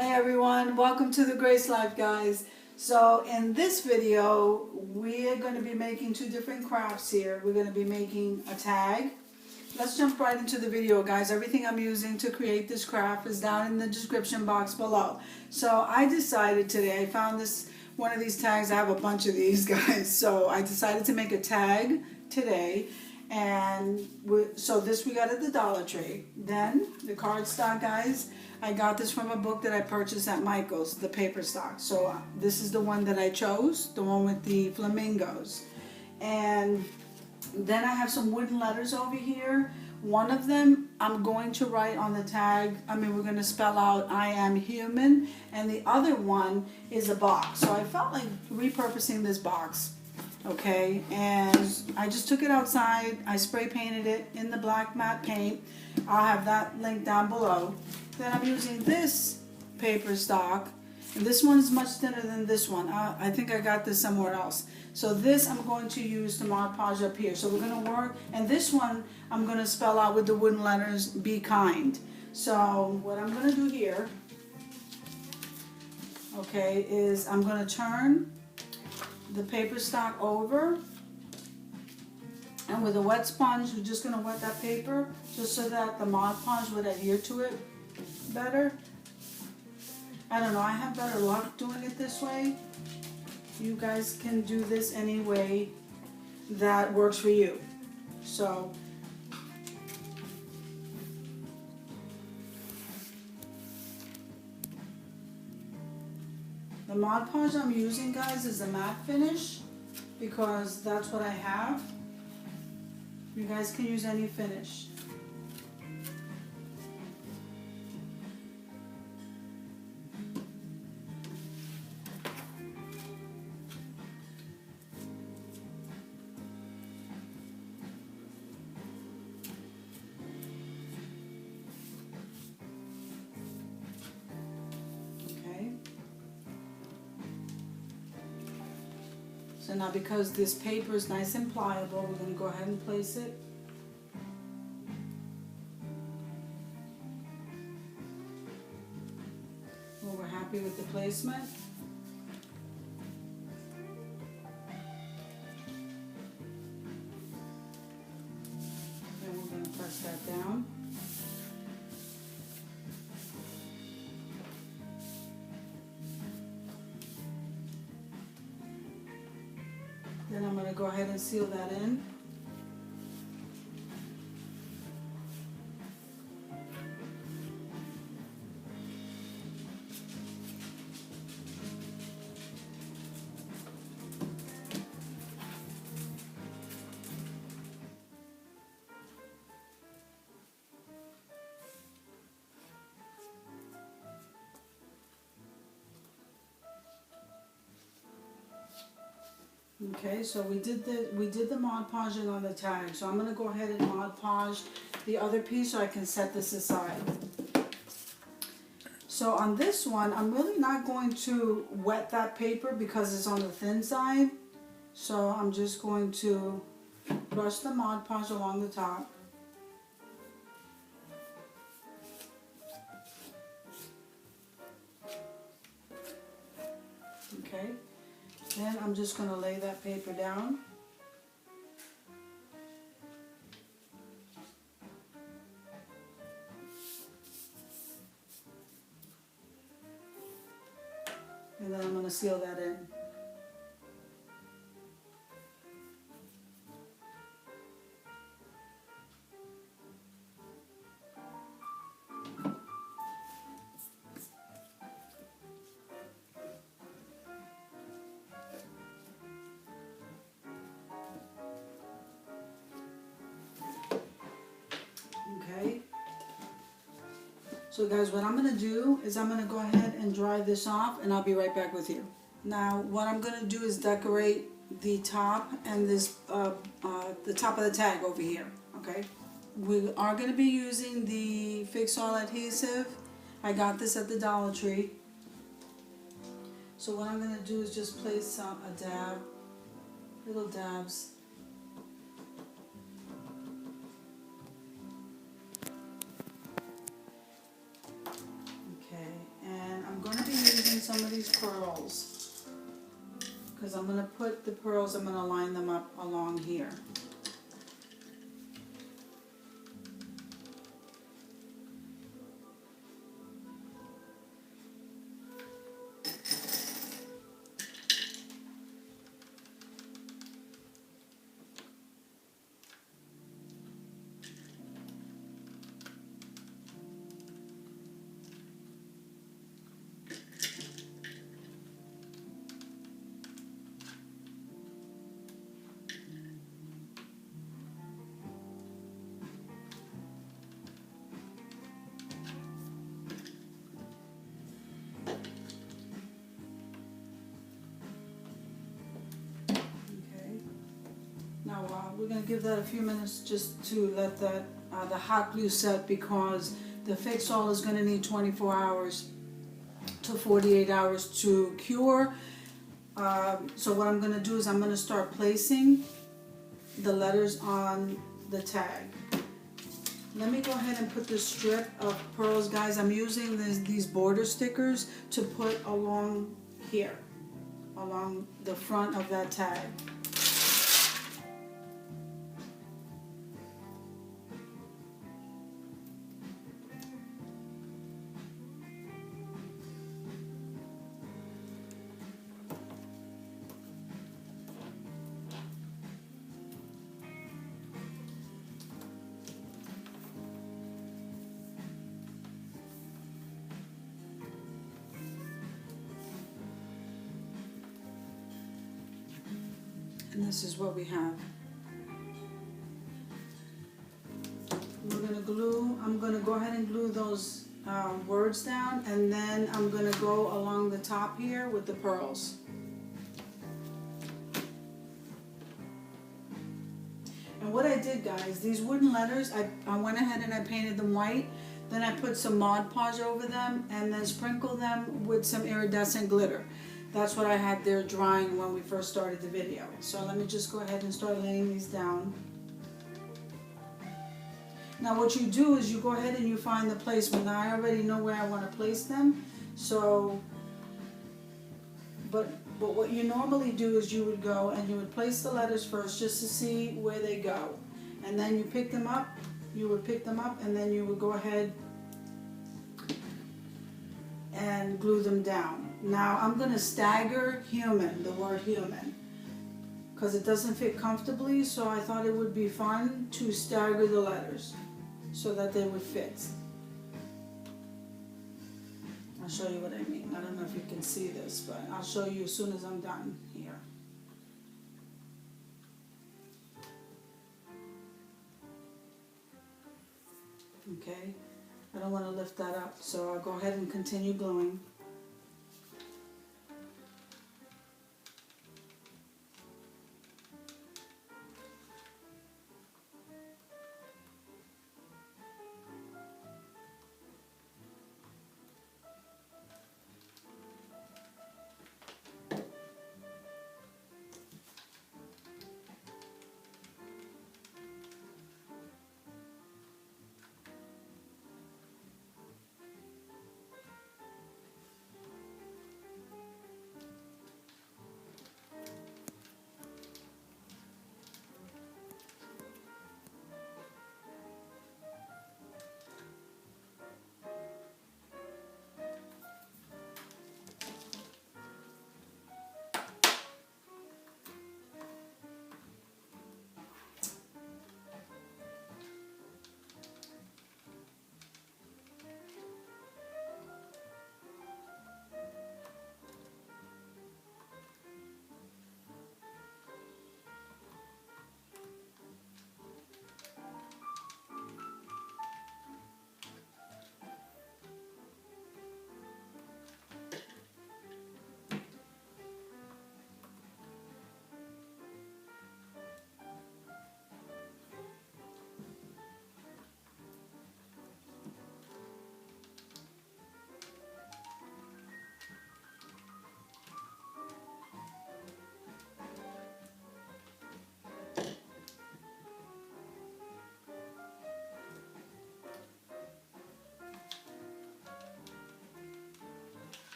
Hi everyone, welcome to the Grace Life, guys. So in this video we are going to be making two different crafts here. We're going to be making a tag. Let's jump right into the video, guys. Everything I'm using to create this craft is down in the description box below. So I decided today, I found one of these tags. I have a bunch of these, guys, so I decided to make a tag today. And so this we got at the Dollar Tree. Then the cardstock, guys, I got this from a book that I purchased at Michael's, the paper stock. So this is the one that I chose, the one with the flamingos. And then I have some wooden letters over here. One of them I'm going to write on the tag. We're going to spell out I am human. And the other one is a box. So I felt like repurposing this box. Okay, and I just took it outside. I spray painted it in the black matte paint. I'll have that link down below. Then I'm using this paper stock, and this one is much thinner than this one. I think I got this somewhere else. So this I'm going to use to Mod Podge up here. So we're going to work, and this one I'm going to spell out with the wooden letters, be kind. So what I'm going to do here, okay, is I'm going to turn the paper stock over, and with a wet sponge we're just going to wet that paper just so that the Mod Podge would adhere to it better. I don't know, I have better luck doing it this way. You guys can do this any way that works for you. So the Mod Podge I'm using, guys, is a matte finish because that's what I have. You guys can use any finish. So now, because this paper is nice and pliable, we're going to go ahead and place it. Well, we're happy with the placement. Then we're going to press that down. Then I'm going to go ahead and seal that in. Okay, so we did the Mod Podging on the tag. So I'm going to go ahead and Mod Podge the other piece so I can set this aside. So on this one, I'm really not going to wet that paper because it's on the thin side. So I'm just going to brush the Mod Podge along the top. Okay. Then I'm just going to lay that paper down. And then I'm going to seal that in. Okay, so guys, what I'm going to do is I'm going to go ahead and dry this off, and I'll be right back with you. Now what I'm going to do is decorate the top and the top of the tag over here. Okay, we are going to be using the Fix All adhesive. I got this at the Dollar Tree. So what I'm going to do is just place a dab, little dabs. some of these pearls, because I'm going to put the pearls, I'm going to line them up along here. Now we're going to give that a few minutes just to let that the hot glue set, because the fix-all is going to need 24 hours to 48 hours to cure. So what I'm going to do is I'm going to start placing the letters on the tag. Let me go ahead and put this strip of pearls, guys. I'm using these border stickers to put along here, along the front of that tag. And this is what we have. We're going to glue, I'm going to go ahead and glue those words down, and then I'm going to go along the top here with the pearls. And what I did, guys, these wooden letters, I went ahead and I painted them white, then I put some Mod Podge over them, and then sprinkled them with some iridescent glitter. That's what I had there drying when we first started the video. So let me just go ahead and start laying these down. Now what you do is you go ahead and you find the placement. Now I already know where I want to place them. So, but what you normally do is you would go and you would place the letters first just to see where they go. And then you pick them up, you would pick them up, and then you would go ahead and glue them down. Now I'm going to stagger human, the word human, because it doesn't fit comfortably, so I thought it would be fun to stagger the letters so that they would fit. I'll show you what I mean. I don't know if you can see this, but I'll show you as soon as I'm done here. Okay, I don't want to lift that up, so I'll go ahead and continue gluing.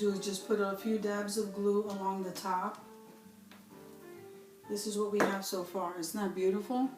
do is just put a few dabs of glue along the top. This is what we have so far. Isn't that beautiful?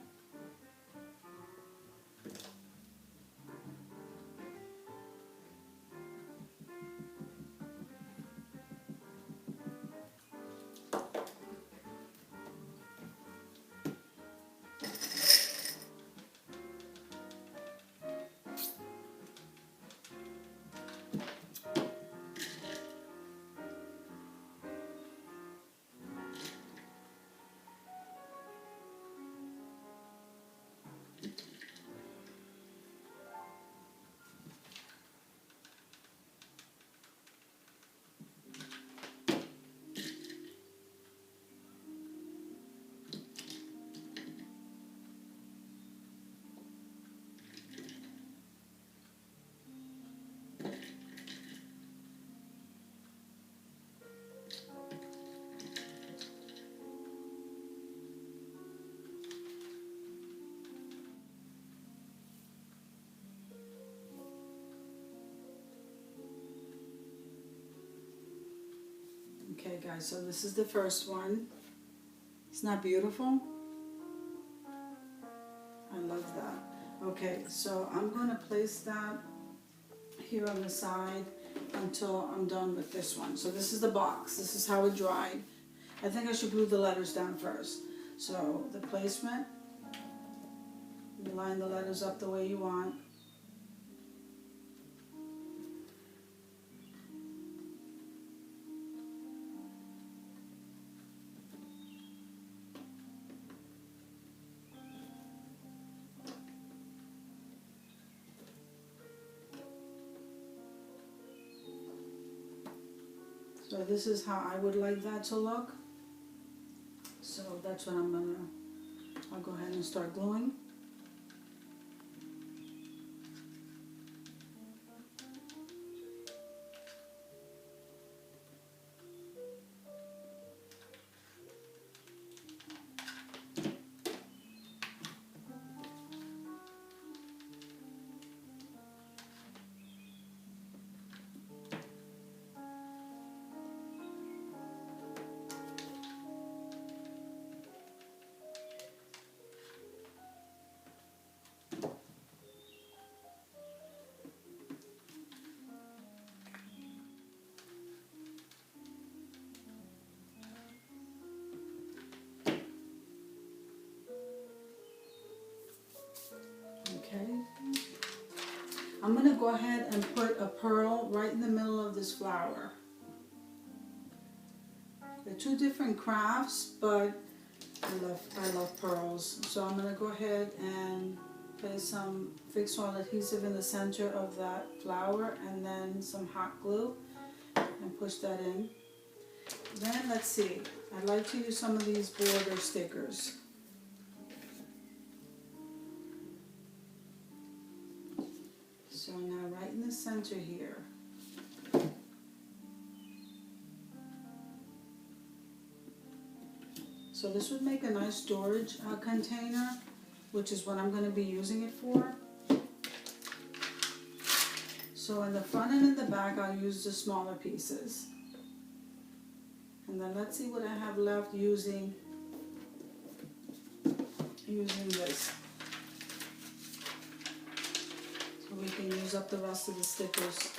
Okay guys, so this is the first one. It's not beautiful? I love that. Okay, so I'm going to place that here on the side until I'm done with this one. So this is the box. This is how it dried. I think I should glue the letters down first. So the placement, you line the letters up the way you want. So this is how I would like that to look. So that's what I'll go ahead and start gluing. Okay. I'm going to go ahead and put a pearl right in the middle of this flower. They're two different crafts, but I love pearls. So I'm going to go ahead and place some fixed wall adhesive in the center of that flower and then some hot glue and push that in. Then let's see, I'd like to use some of these border stickers. So now right in the center here. So this would make a nice storage container, which is what I'm going to be using it for. So in the front and in the back I'll use the smaller pieces. And then let's see what I have left using this. So we can use up the rest of the stickers.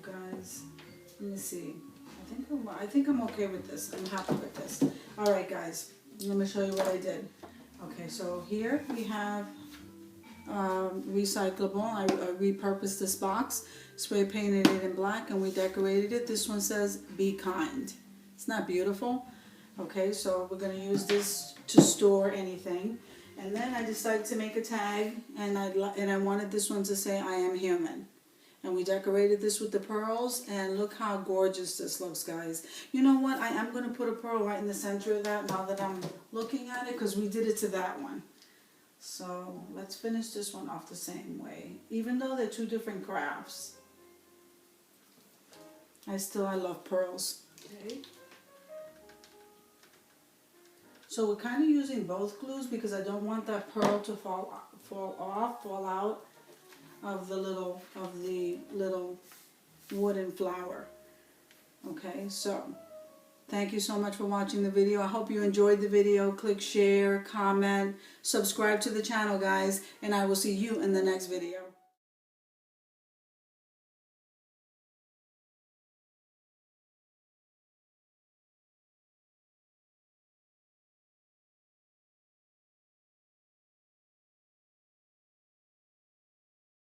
Guys, let me see. I think I'm okay with this. I'm happy with this. All right, guys. Let me show you what I did. Okay, so here we have recyclable. I repurposed this box, spray painted it in black, and we decorated it. This one says, "Be kind." It's not beautiful? Okay, so we're going to use this to store anything. And then I decided to make a tag, and I wanted this one to say, "I am human." And we decorated this with the pearls, and look how gorgeous this looks, guys. You know what? I am going to put a pearl right in the center of that now that I'm looking at it, because we did it to that one. So let's finish this one off the same way. Even though they're two different crafts, I love pearls. Okay. So we're kind of using both glues because I don't want that pearl to fall out of the little wooden flower. Okay, so thank you so much for watching the video. I hope you enjoyed the video. Click share, comment, subscribe to the channel, guys, and I will see you in the next video.